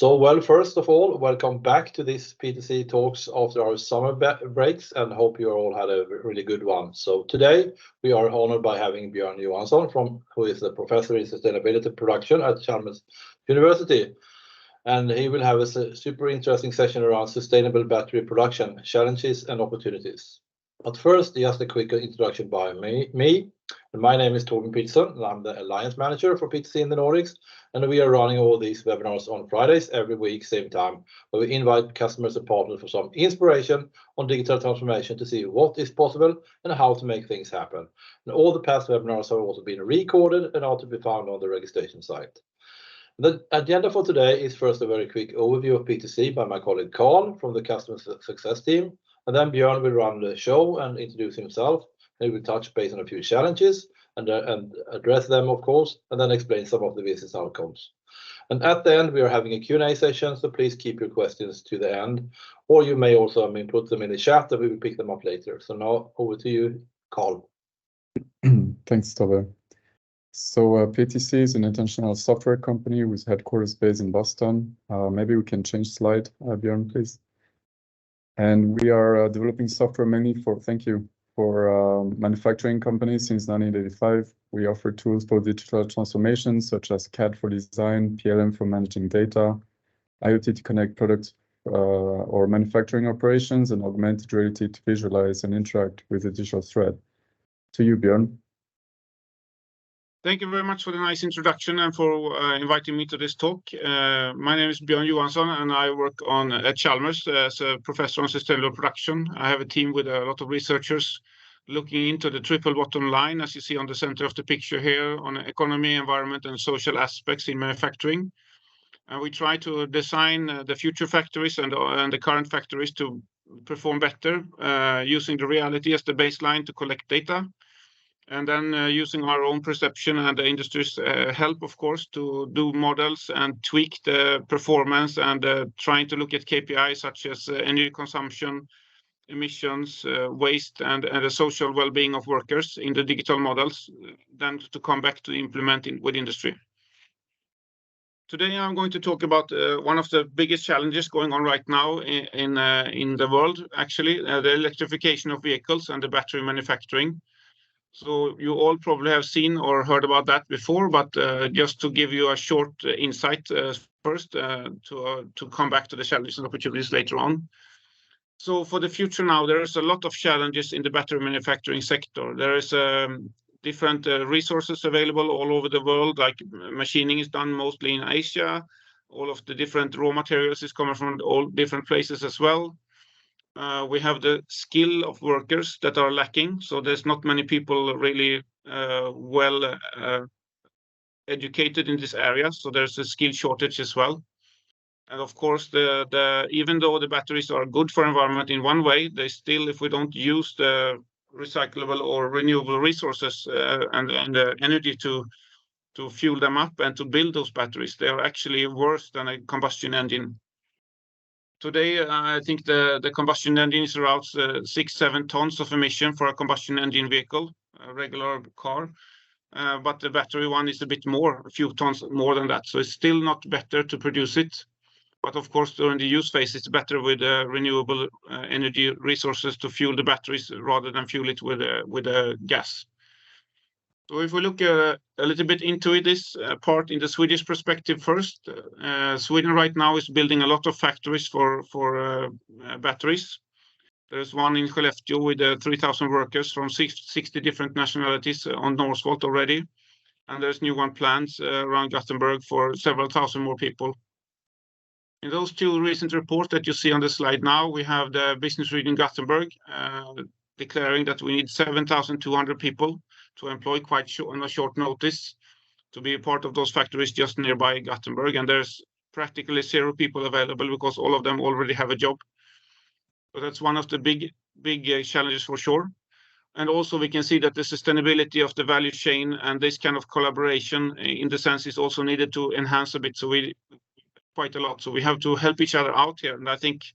Well, first of all, welcome back to this PTC Talks after our summer breaks, and hope you all had a really good one. So today we are honored by having Björn Johansson, who is a professor in sustainability production at Chalmers University. And he will have a super interesting session around sustainable battery production, challenges and opportunities. But first, just a quick introduction by me. And my name is Torben Peterson, and I'm the Alliance Manager for PTC in the Nordics. And we are running all these webinars on Fridays every week, same time, where we invite customers and partners for some inspiration on digital transformation to see what is possible and how to make things happen. And all the past webinars have also been recorded and are to be found on the registration site. The agenda for today is first a very quick overview of PTC by my colleague Carl from the Customer Success team, and then Björn will run the show and introduce himself. He will touch base on a few challenges and address them, of course, and then explain some of the business outcomes. And at the end, we are having a Q&A session, so please keep your questions to the end, or you may also put them in the chat and we will pick them up later. So now over to you, Carl. Thanks, Tove. So PTC is an international software company with headquarters based in Boston. Maybe we can change slide, Björn, please. And we are developing software mainly for manufacturing companies since 1985. We offer tools for digital transformation, such as CAD for design, PLM for managing data, IoT to connect products or manufacturing operations, and augmented reality to visualize and interact with the digital thread. To you, Björn. Thank you very much for the nice introduction and for inviting me to this talk. My name is Björn Johansson and I work at Chalmers as a professor on sustainable production. I have a team with a lot of researchers looking into the triple bottom line, as you see on the center of the picture here, on economy, environment and social aspects in manufacturing. And we try to design the future factories and the current factories to perform better, using the reality as the baseline to collect data. And then using our own perception and the industry's help, of course, to do models and tweak the performance and trying to look at KPIs such as energy consumption, emissions, waste, and the social well-being of workers in the digital models, then to come back to implementing with industry. Today, I'm going to talk about one of the biggest challenges going on right now in the world, actually, the electrification of vehicles and the battery manufacturing. So you all probably have seen or heard about that before, but just to give you a short insight first to come back to the challenges and opportunities later on. So for the future now, there is a lot of challenges in the battery manufacturing sector. There is different resources available all over the world, like machining is done mostly in Asia. All of the different raw materials is coming from all different places as well. We have the skill of workers that are lacking, so there's not many people really well educated in this area, so there's a skill shortage as well. And of course, even though the batteries are good for environment in one way, they still, if we don't use the recyclable or renewable resources and the energy to fuel them up and to build those batteries, they are actually worse than a combustion engine. Today, I think the combustion engine is around 6-7 tons of emission for a combustion engine vehicle, a regular car. But the battery one is a bit more, a few tons more than that. So it's still not better to produce it. But of course, during the use phase, it's better with renewable energy resources to fuel the batteries rather than fuel it with gas. So if we look a little bit into this part in the Swedish perspective first, Sweden right now is building a lot of factories for batteries. There's one in Skellefteå with 3,000 workers from 60 different nationalities on Northvolt already. And there's new one planned around Gothenburg for several thousand more people. In those two recent reports that you see on the slide now, we have the business region Gothenburg declaring that we need 7,200 people to employ on a short notice to be a part of those factories just nearby Gothenburg. And there's practically 0 people available because all of them already have a job. So that's one of the big challenges for sure. And also we can see that the sustainability of the value chain and this kind of collaboration in the sense is also needed to enhance a bit. So quite a lot. So we have to help each other out here. And I think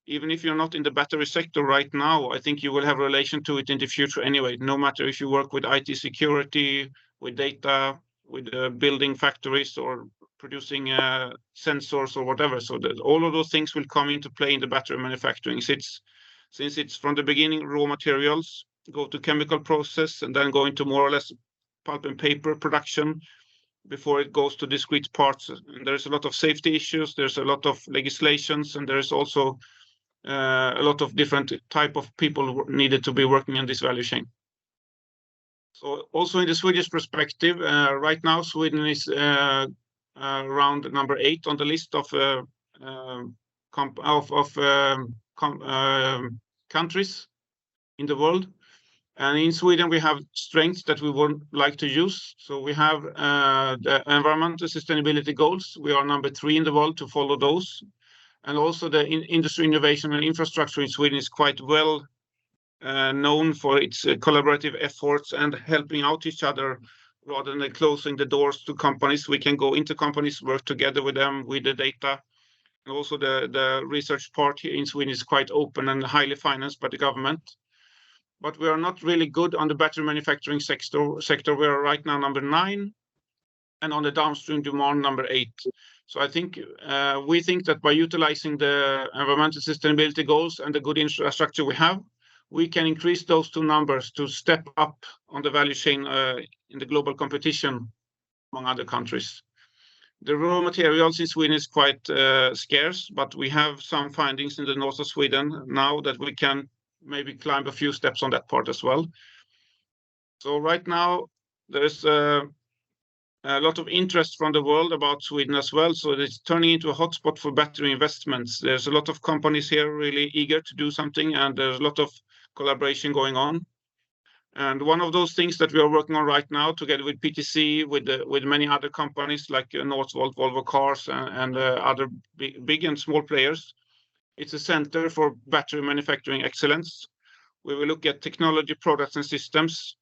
even if you're not in the battery sector right now, I think you will have relation to it in the future anyway, no matter if you work with IT security, with data, with building factories or producing sensors or whatever. So that all of those things will come into play in the battery manufacturing. Since it's from the beginning raw materials, go to chemical process, and then go into more or less pulp and paper production before it goes to discrete parts. And there's a lot of safety issues, there's a lot of legislations, and there's also a lot of different type of people needed to be working in this value chain. So also in the Swedish perspective, right now Sweden is around number 8 on the list of countries in the world. And in Sweden, we have strengths that we would like to use. So we have the environmental sustainability goals. We are number 3 in the world to follow those. And also the industry innovation and infrastructure in Sweden is quite well known for its collaborative efforts and helping out each other rather than closing the doors to companies. We can go into companies, work together with them with the data. And also the research part here in Sweden is quite open and highly financed by the government. But we are not really good on the battery manufacturing sector. We are right now number 9, and on the downstream demand number 8. So I think we think that by utilizing the environmental sustainability goals and the good infrastructure we have, we can increase those 2 numbers to step up on the value chain in the global competition among other countries. The raw materials in Sweden is quite scarce, but we have some findings in the north of Sweden now that we can maybe climb a few steps on that part as well. So right now there's a lot of interest from the world about Sweden as well. So it's turning into a hotspot for battery investments. There's a lot of companies here really eager to do something, and there's a lot of collaboration going on. And one of those things that we are working on right now, together with PTC, with many other companies like Northvolt, Volvo Cars, and other big and small players, it's a center for battery manufacturing excellence. We will look at technology, products, and systems.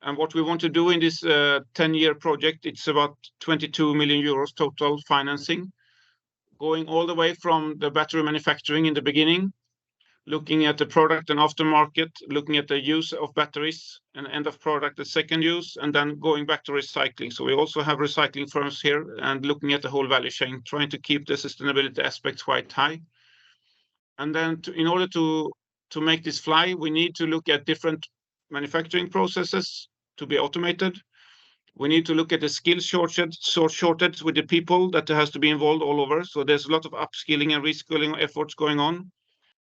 And what we want to do in this 10-year project, it's about 22 million euros total financing, going all the way from the battery manufacturing in the beginning, looking at the product and aftermarket, looking at the use of batteries and end of product, the second use, and then going back to recycling. So we also have recycling firms here and looking at the whole value chain, trying to keep the sustainability aspects quite high. And then in order to make this fly, we need to look at different manufacturing processes to be automated. We need to look at the skill shortage with the people that has to be involved all over. So there's a lot of upskilling and reskilling efforts going on,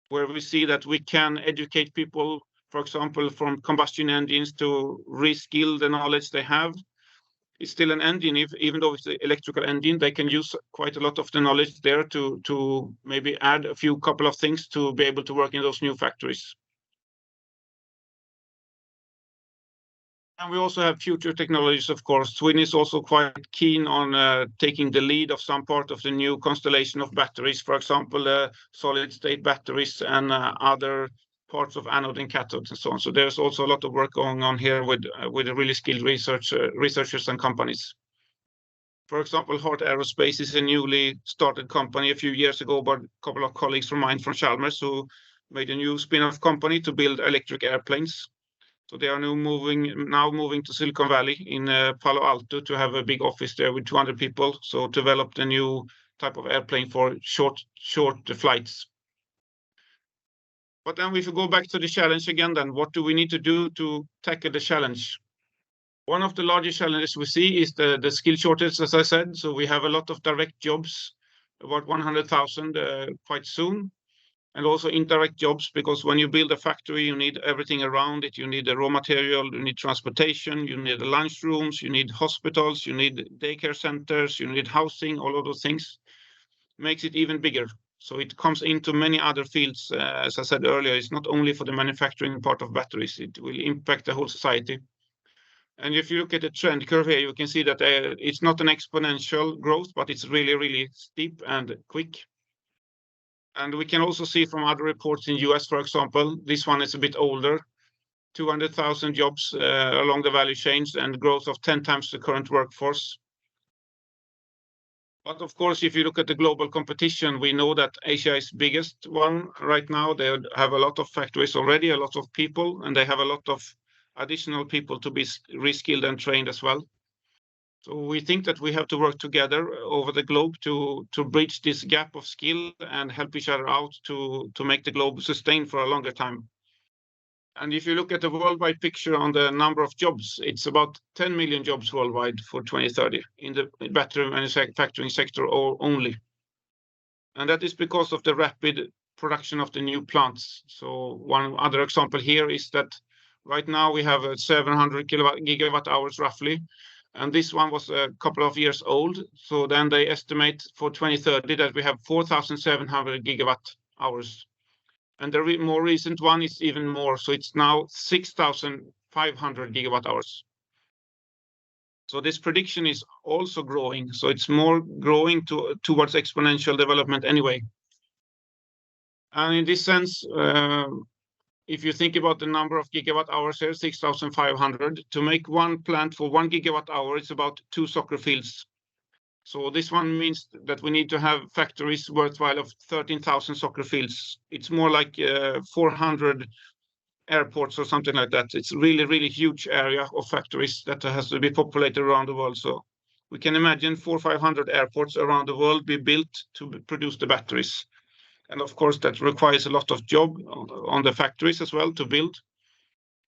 where we see that we can educate people, for example, from combustion engines to reskill the knowledge they have. It's still an engine, even though it's an electrical engine, they can use quite a lot of the knowledge there to maybe add a couple of things to be able to work in those new factories. And we also have future technologies, of course. Sweden is also quite keen on taking the lead of some part of the new constellation of batteries, for example, solid-state batteries and other parts of anode and cathode and so on. So there's also a lot of work going on here with really skilled researchers and companies. For example, Heart Aerospace is a newly started company a few years ago by a couple of colleagues from mine from Chalmers who made a new spin-off company to build electric airplanes. So they are now moving to Silicon Valley in Palo Alto to have a big office there with 200 people. So developed a new type of airplane for short flights. But then if we go back to the challenge again, then what do we need to do to tackle the challenge? One of the largest challenges we see is the skill shortage, as I said. So we have a lot of direct jobs, about 100,000 quite soon. And also indirect jobs, because when you build a factory, you need everything around it. You need the raw material, you need transportation, you need the lunch rooms, you need hospitals, you need daycare centers, you need housing, all of those things. Makes it even bigger. So it comes into many other fields. As I said earlier, it's not only for the manufacturing part of batteries, it will impact the whole society. And if you look at the trend curve here, you can see that it's not an exponential growth, but it's really, really steep and quick. And we can also see from other reports in US, for example, this one is a bit older, 200,000 jobs along the value chains and growth of 10 times the current workforce. But of course, if you look at the global competition, we know that Asia is biggest one right now. They have a lot of factories already, a lot of people, and they have a lot of additional people to be reskilled and trained as well. So we think that we have to work together over the globe to bridge this gap of skill and help each other out to make the globe sustain for a longer time. And if you look at the worldwide picture on the number of jobs, it's about 10 million jobs worldwide for 2030 in the battery manufacturing sector only. And that is because of the rapid production of the new plants. So one other example here is that right now we have 700 gigawatt hours roughly. And this one was a couple of years old. So then they estimate for 2030 that we have 4,700 gigawatt hours. And the more recent one is even more. So it's now 6,500 gigawatt hours. So this prediction is also growing. So it's more growing towards exponential development anyway. And in this sense, if you think about the number of gigawatt hours here, 6,500, to make one plant for 1 gigawatt hour, it's about 2 soccer fields. So this one means that we need to have factories worthwhile of 13,000 soccer fields. It's more like 400 airports or something like that. It's really, really huge area of factories that has to be populated around the world. So we can imagine 400 or 500 airports around the world be built to produce the batteries. And of course, that requires a lot of job on the factories as well to build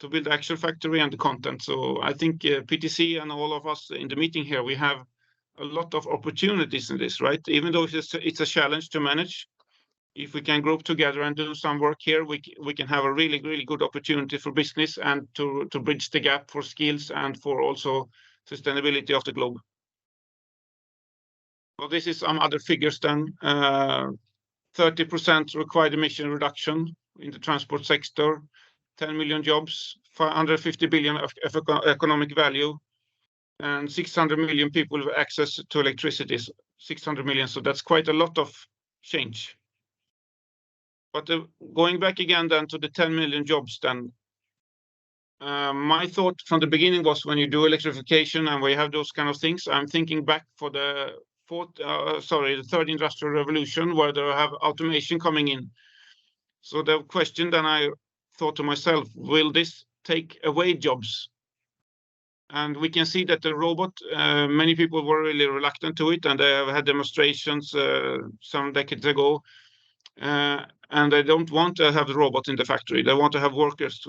the actual factory and the content. So I think PTC and all of us in the meeting here, we have a lot of opportunities in this, right? Even though it's a challenge to manage, if we can group together and do some work here, we can have a really, really good opportunity for business and to bridge the gap for skills and for also sustainability of the globe. Well, this is some other figures then. 30% required emission reduction in the transport sector, 10 million jobs, 550 billion of economic value, and 600 million people with access to electricity, 600 million. So that's quite a lot of change. But going back again then to the 10 million jobs then, my thought from the beginning was when you do electrification and we have those kind of things, I'm thinking back for the third industrial revolution where they have automation coming in. So the question then I thought to myself, will this take away jobs? And we can see that the robot, many people were really reluctant to it, and they have had demonstrations some decades ago. And they don't want to have the robot in the factory. They want to have workers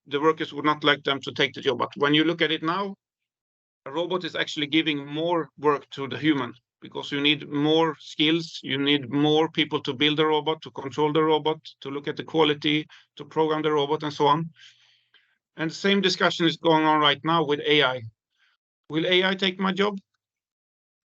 the workers would not like them to take the job. But when you look at it now, a robot is actually giving more work to the human because you need more skills. You need more people to build the robot, to control the robot, to look at the quality, to program the robot and so on. And the same discussion is going on right now with AI. Will AI take my job?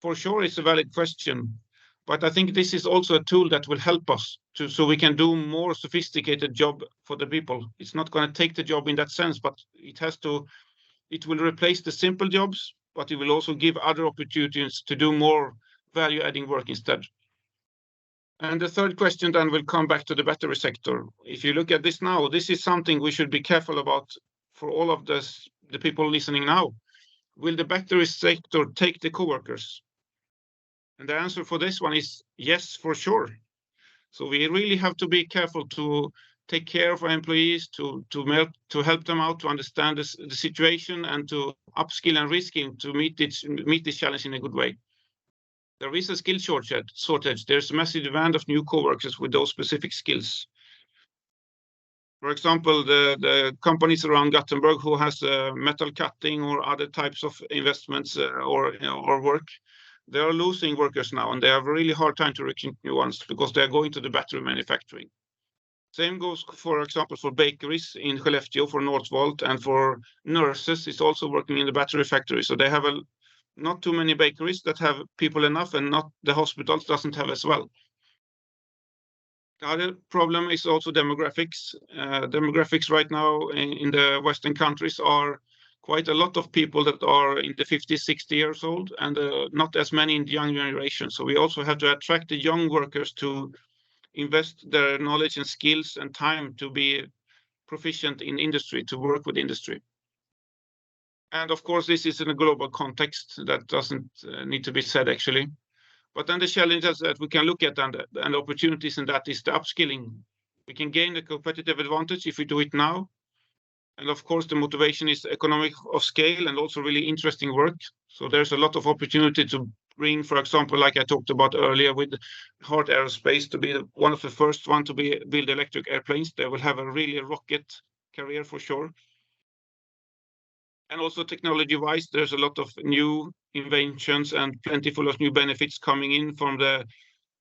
For sure, it's a valid question. But I think this is also a tool that will help us so we can do more sophisticated job for the people. It's not going to take the job in that sense, but it will replace the simple jobs, but it will also give other opportunities to do more value-adding work instead. And the third question then will come back to the battery sector. If you look at this now, this is something we should be careful about for all of the people listening now. Will the battery sector take the co-workers? And the answer for this one is yes, for sure. So we really have to be careful to take care of our employees, to help them out to understand the situation and to upskill and reskill to meet this challenge in a good way. There is a skill shortage. There's a massive demand of new co-workers with those specific skills. For example, the companies around Gothenburg who has metal cutting or other types of investments or work, they are losing workers now, and they have a really hard time to recruit new ones because they are going to the battery manufacturing. Same goes, for example, for bakeries in Skellefteå, for Northvolt, and for nurses is also working in the battery factory. So they have not too many bakeries that have people enough, and not the hospitals doesn't have as well. The other problem is also demographics. Demographics right now in the Western countries are quite a lot of people that are in the 50, 60 years old, and not as many in the young generation. So we also have to attract the young workers to invest their knowledge and skills and time to be proficient in industry, to work with industry. And of course, this is in a global context that doesn't need to be said actually. But then the challenges that we can look at and the opportunities in that is the upskilling. We can gain the competitive advantage if we do it now. And of course, the motivation is economic of scale and also really interesting work. So there's a lot of opportunity to bring, for example, like I talked about earlier with Heart Aerospace, to be one of the first one to build electric airplanes. They will have a really rocket career for sure. And also technology-wise, there's a lot of new inventions and plentiful of new benefits coming in from the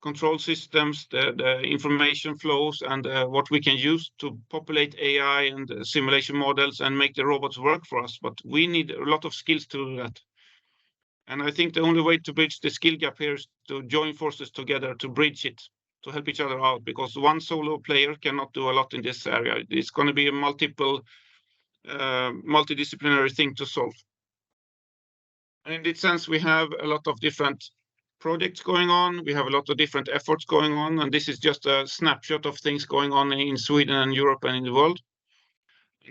control systems, the information flows, and what we can use to populate AI and simulation models and make the robots work for us. But we need a lot of skills to do that. And I think the only way to bridge the skill gap here is to join forces together, to bridge it, to help each other out, because one solo player cannot do a lot in this area. It's going to be a multidisciplinary thing to solve. And in this sense, we have a lot of different projects going on. We have a lot of different efforts going on, and this is just a snapshot of things going on in Sweden and Europe and in the world.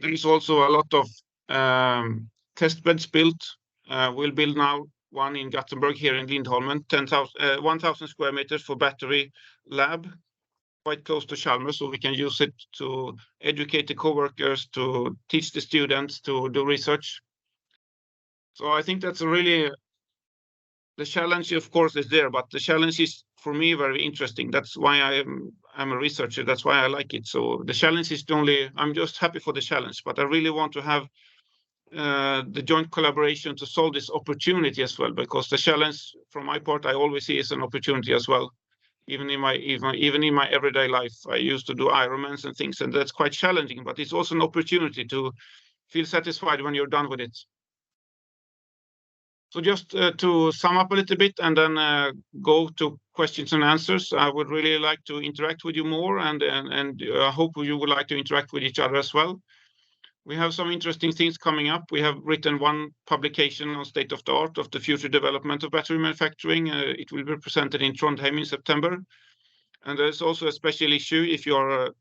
There is also a lot of test beds built. We'll build now one in Gothenburg here in Lindholmen, 1,000 square meters for battery lab, quite close to Chalmers, so we can use it to educate the co-workers, to teach the students, to do research. So I think that's a really, the challenge of course is there, but the challenge is for me very interesting. That's why I'm a researcher. That's why I like it. So the challenge is only, I'm just happy for the challenge, but I really want to have the joint collaboration to solve this opportunity as well, because the challenge from my part, I always see as an opportunity as well. Even in my everyday life, I used to do Ironmans and things, and that's quite challenging, but it's also an opportunity to feel satisfied when you're done with it. So just to sum up a little bit and then go to questions and answers, I would really like to interact with you more, and I hope you would like to interact with each other as well. We have some interesting things coming up. We have written one publication on state of the art of the future development of battery manufacturing. It will be presented in Trondheim in September. And there's also a special issue if you're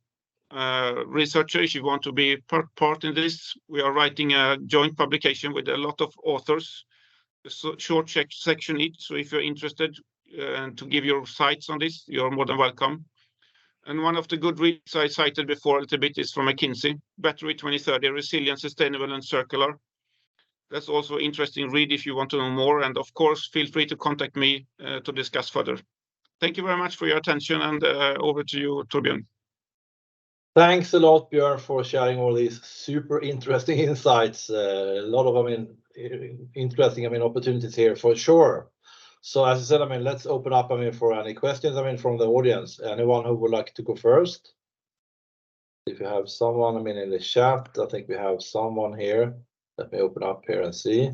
a researcher, if you want to be part in this. We are writing a joint publication with a lot of authors, a short section each. So if you're interested to give your sites on this, you're more than welcome. And one of the good reads I cited before a little bit is from McKinsey, Battery 2030, Resilient, Sustainable and Circular. That's also interesting read if you want to know more. And of course, feel free to contact me to discuss further. Thank you very much for your attention, and over to you, Torbjörn. Thanks a lot, Björn, for sharing all these super interesting insights. A lot of, interesting, opportunities here for sure. So as I said, let's open up, for any questions, from the audience. Anyone who would like to go first? If you have someone, in the chat, I think we have someone here. Let me open up here and see.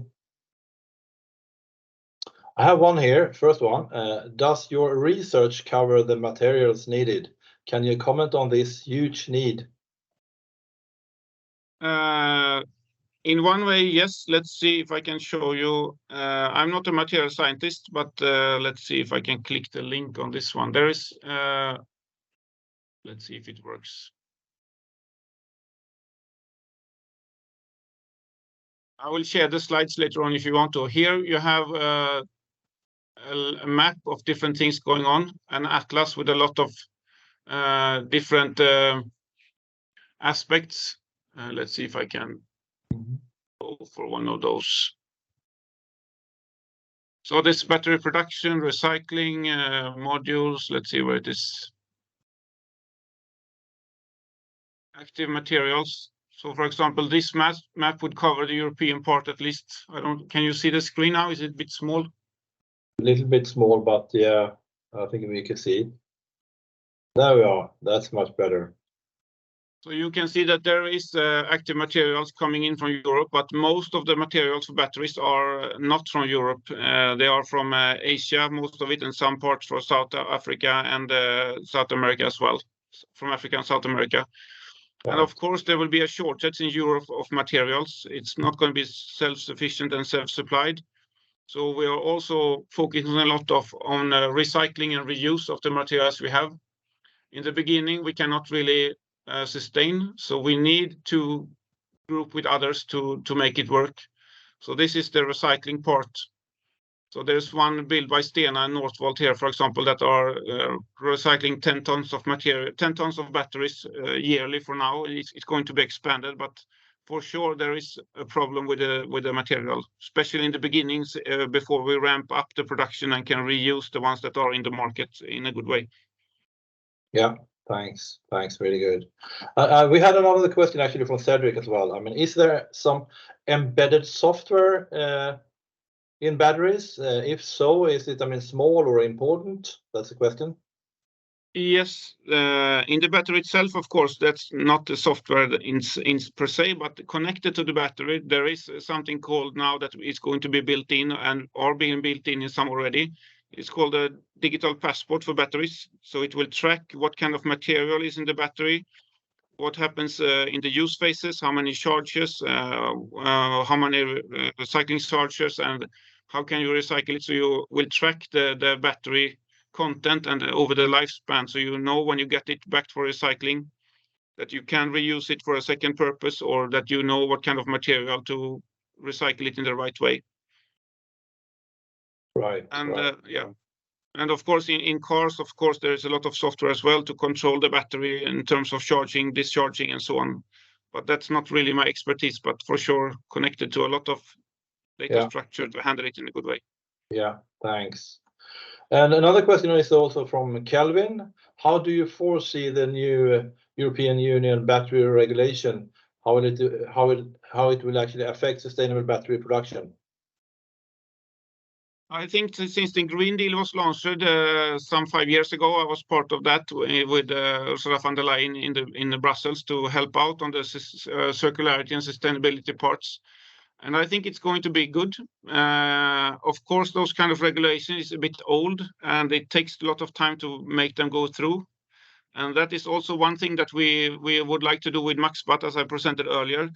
I have one here, first one. Does your research cover the materials needed? Can you comment on this huge need? In one way, yes. Let's see if I can show you. I'm not a material scientist, but let's see if I can click the link on this one. There is, let's see if it works. I will share the slides later on if you want to. Here you have a map of different things going on, an atlas with a lot of different aspects. Let's see if I can go for one of those. So this battery production, recycling, modules, let's see where it is. Active materials. So for example, this map would cover the European part at least. Can you see the screen now? Is it a bit small? A little bit small, but yeah, I think we can see. There we are. That's much better. So you can see that there is active materials coming in from Europe, but most of the materials for batteries are not from Europe. They are from Asia, most of it, and some parts from South Africa and South America as well, from Africa and South America. Right. And of course, there will be a shortage in Europe of materials. It's not going to be self-sufficient and self-supplied. So we are also focusing a lot on recycling and reuse of the materials we have. In the beginning, we cannot really sustain, so we need to group with others to make it work. So this is the recycling part. So there's one built by Stena and Northvolt here, for example, that are recycling 10 tons of material, 10 tons of batteries yearly for now. It's going to be expanded, but for sure there is a problem with the material, especially in the beginnings before we ramp up the production and can reuse the ones that are in the market in a good way. Yeah, thanks. Really good. We had another question actually from Cedric as well. I mean, is there some embedded software in batteries? If so, is it, I mean, small or important? That's the question. Yes, in the battery itself, of course, that's not the software in per se, but connected to the battery, there is something called now that is going to be built in and are being built in some already. It's called a digital passport for batteries. So it will track what kind of material is in the battery, what happens in the use phases, how many charges, how many recycling charges, and how can you recycle it. So you will track the battery content and over the lifespan, so you know when you get it back for recycling that you can reuse it for a second purpose, or that you know what kind of material to recycle it in the right way. Right. And right. Yeah, and of course in cars, of course, there is a lot of software as well to control the battery in terms of charging, discharging, and so on. But that's not really my expertise, but for sure connected to a lot of data structure to handle it in a good way. Yeah, thanks. And another question is also from Kelvin. How do you foresee the new European Union battery regulation? How it will actually affect sustainable battery production? I think since the Green Deal was launched some 5 years ago, I was part of that with Ursula von der Leyen in Brussels to help out on the circularity and sustainability parts. And I think it's going to be good. Of course, those kind of regulations is a bit old, and it takes a lot of time to make them go through. And that is also one thing that we would like to do with MAXBATT, as I presented earlier,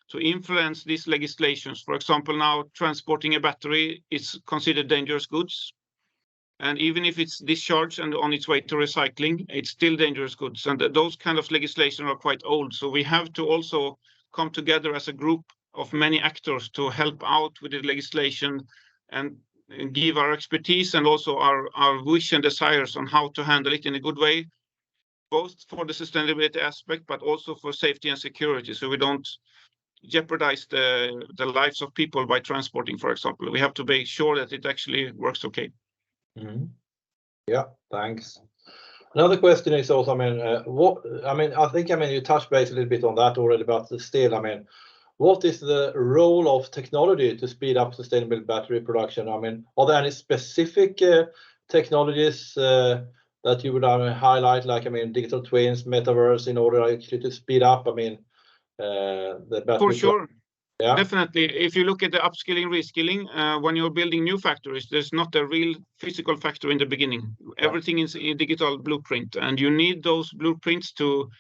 to influence these legislations. For example, now transporting a battery is considered dangerous goods. And even if it's discharged and on its way to recycling, it's still dangerous goods. And those kind of legislation are quite old. So we have to also come together as a group of many actors to help out with the legislation and give our expertise and also our wish and desires on how to handle it in a good way, both for the sustainability aspect, but also for safety and security. So we don't jeopardize the lives of people by transporting, for example. We have to be sure that it actually works okay. Mm-hmm. Yeah, thanks. Another question is also, I think you touched base a little bit on that already, but still, what is the role of technology to speed up sustainable battery production? Are there any specific technologies that you would highlight, like digital twins, metaverse, in order actually to speed up the battery? For sure. Yeah. Definitely. If you look at the upskilling, reskilling, when you're building new factories, there's not a real physical factory in the beginning. Yeah. Everything is a digital blueprint, and you need those blueprints to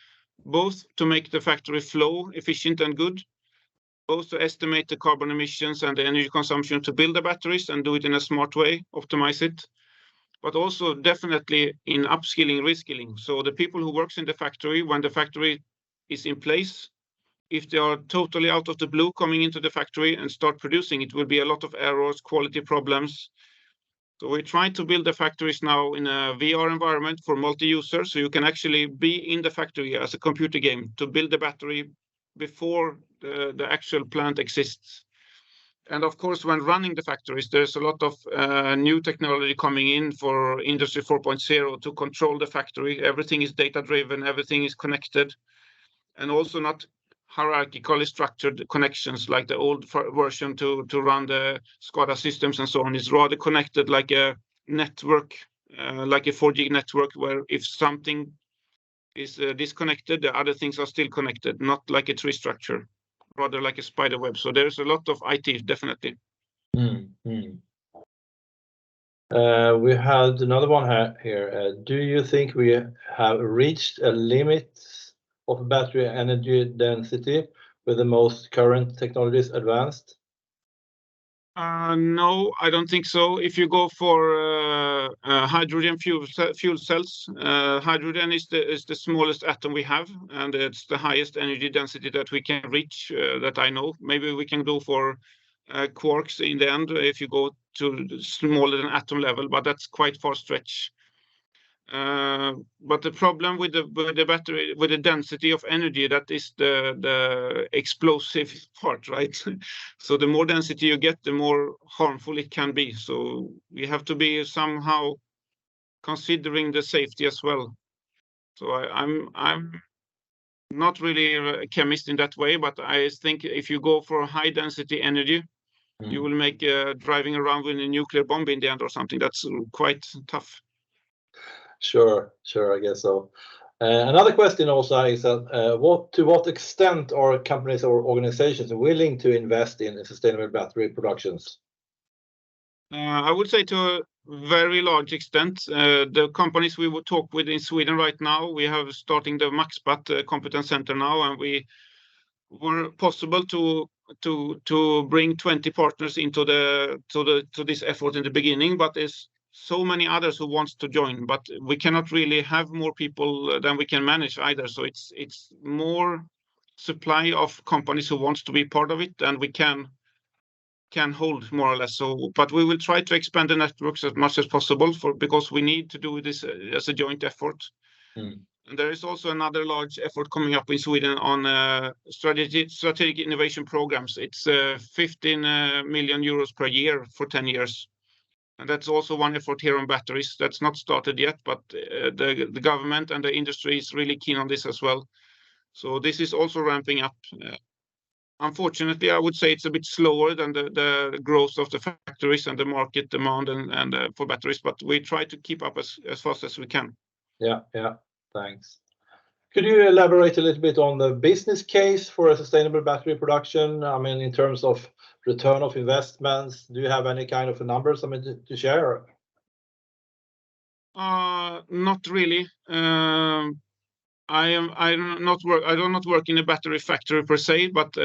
both to make the factory flow efficient and good, both to estimate the carbon emissions and the energy consumption to build the batteries and do it in a smart way, optimize it, but also definitely in upskilling, reskilling. So the people who works in the factory, when the factory is in place, if they are totally out of the blue coming into the factory and start producing, it will be a lot of errors, quality problems. So we try to build the factories now in a VR environment for multi-users, so you can actually be in the factory as a computer game to build the battery before the actual plant exists. And of course, when running the factories, there's a lot of new technology coming in for Industry 4.0 to control the factory. Everything is data-driven, everything is connected, and also not hierarchically structured connections like the old version to run the SCADA systems and so on. It's rather connected like a network, like a 4G network, where if something is disconnected, the other things are still connected, not like a tree structure, rather like a spider web. So there's a lot of IT, definitely. Mm-hmm. We had another one here. Do you think we have reached a limit of battery energy density with the most current technologies advanced? No, I don't think so. If you go for hydrogen fuel cells, hydrogen is the smallest atom we have, and it's the highest energy density that we can reach, that I know. Maybe we can go for quarks in the end if you go to smaller than atom level, but that's quite far stretch. But the problem with the battery, with the density of energy, that is the explosive part, right? So the more density you get, the more harmful it can be. So we have to be somehow considering the safety as well. So I'm not really a chemist in that way, but I think if you go for high density energy, you will make driving around with a nuclear bomb in the end or something. That's quite tough. Sure, I guess so. Another question also is to what extent are companies or organizations willing to invest in sustainable battery productions? I would say to a very large extent. The companies we would talk with in Sweden right now, we have starting the MAXBATT competence center now, and we were possible to bring 20 partners into this effort in the beginning, but there's so many others who wants to join, but we cannot really have more people than we can manage either. So it's more supply of companies who wants to be part of it than we can hold, more or less. So, but we will try to expand the networks as much as possible because we need to do this as a joint effort. And there is also another large effort coming up in Sweden on strategic innovation programs. It's 15 million euros per year for 10 years. And that's also one effort here on batteries. That's not started yet, but the government and the industry is really keen on this as well. So this is also ramping up. Unfortunately, I would say it's a bit slower than the growth of the factories and the market demand and for batteries, but we try to keep up as fast as we can. Yeah, thanks. Could you elaborate a little bit on the business case for a sustainable battery production? I mean, in terms of return of investments, do you have any kind of numbers to share? Not really. I do not work in a battery factory per se, but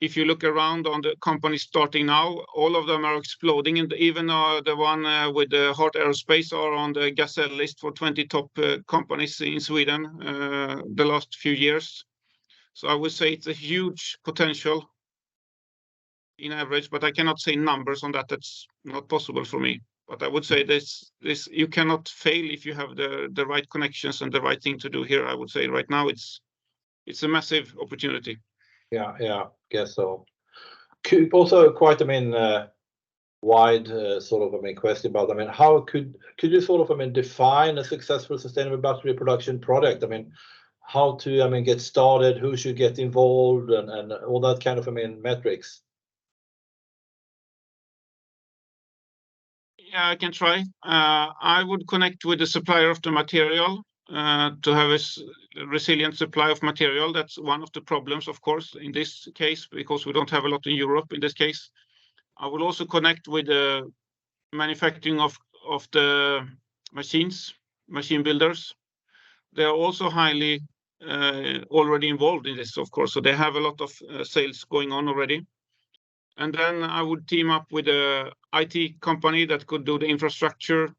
if you look around on the companies starting now, all of them are exploding, and even the one with the Heart Aerospace are on the Gazelle list for 20 top companies in Sweden the last few years. So I would say it's a huge potential in average, but I cannot say numbers on that. That's not possible for me. But I would say this you cannot fail if you have the right connections and the right thing to do here. I would say right now it's a massive opportunity. Yeah, guess so. Also quite, wide sort of, question about, how could you sort of, define a successful sustainable battery production product? How to, get started, who should get involved, and all that kind of, metrics. Yeah, I can try. I would connect with the supplier of the material to have a resilient supply of material. That's one of the problems, of course, in this case, because we don't have a lot in Europe in this case. I will also connect with the manufacturing of the machine builders. They are also highly already involved in this, of course, so they have a lot of sales going on already. And then I would team up with a IT company that could do the infrastructure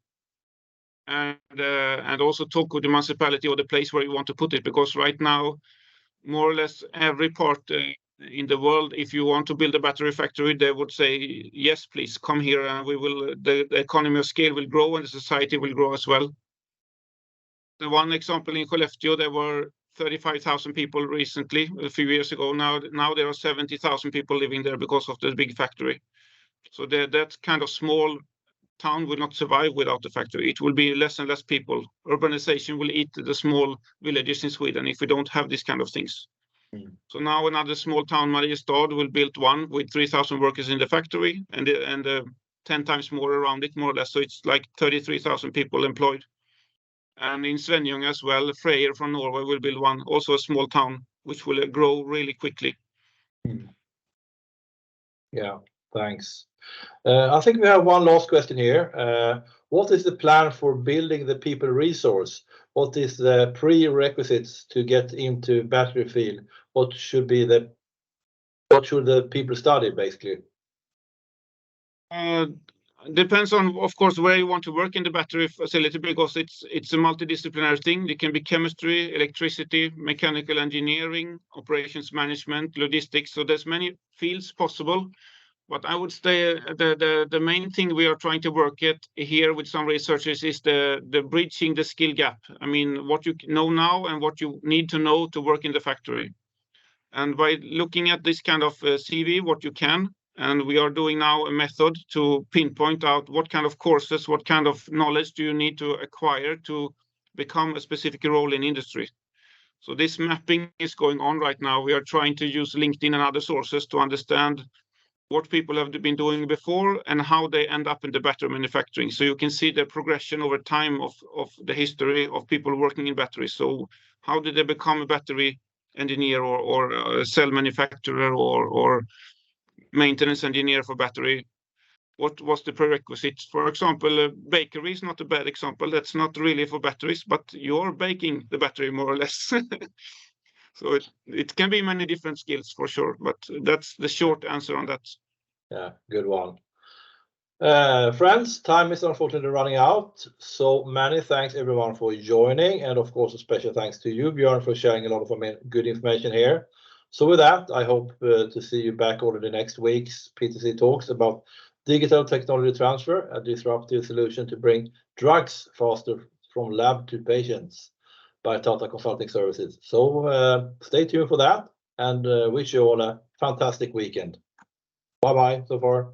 and also talk with the municipality or the place where you want to put it, because right now, more or less every part in the world, if you want to build a battery factory, they would say, yes, please come here, and we will. The economy of scale will grow and the society will grow as well. The one example in Skellefteå, there were 35,000 people recently, a few years ago. Now there are 70,000 people living there because of the big factory. So that kind of small town will not survive without the factory. It will be less and less people. Urbanization will eat the small villages in Sweden if we don't have these kind of things. So now another small town, Mariestad, will build one with 3,000 workers in the factory and 10 times more around it, more or less. So it's like 33,000 people employed. And in Svenljung as well, Freyr from Norway will build one, also a small town, which will grow really quickly. Yeah, thanks. I think we have one last question here. What is the plan for building the people resource? What is the prerequisites to get into battery field? What should the people study, basically? Depends on, of course, where you want to work in the battery facility, because it's a multidisciplinary thing. It can be chemistry, electricity, mechanical engineering, operations management, logistics. So there's many fields possible. But I would say the main thing we are trying to work at here with some researchers is the bridging the skill gap. I mean, what you know now and what you need to know to work in the factory. And by looking at this kind of CV, what you can, and we are doing now a method to pinpoint out what kind of courses, what kind of knowledge do you need to acquire to become a specific role in industry. So this mapping is going on right now. We are trying to use LinkedIn and other sources to understand what people have been doing before and how they end up in the battery manufacturing. So you can see the progression over time of the history of people working in batteries. So how did they become a battery engineer or a cell manufacturer or maintenance engineer for battery? What was the prerequisite? For example, a bakery is not a bad example. That's not really for batteries, but you're baking the battery more or less. So it can be many different skills for sure, but that's the short answer on that. Yeah, good one. Friends, time is unfortunately running out. So many thanks everyone for joining. And of course, a special thanks to you, Björn, for sharing a lot of good information here. So with that, I hope to see you back already next week's PTC talks about digital technology transfer, a disruptive solution to bring drugs faster from lab to patients by Tata Consulting Services. So stay tuned for that and wish you all a fantastic weekend. Bye-bye so far.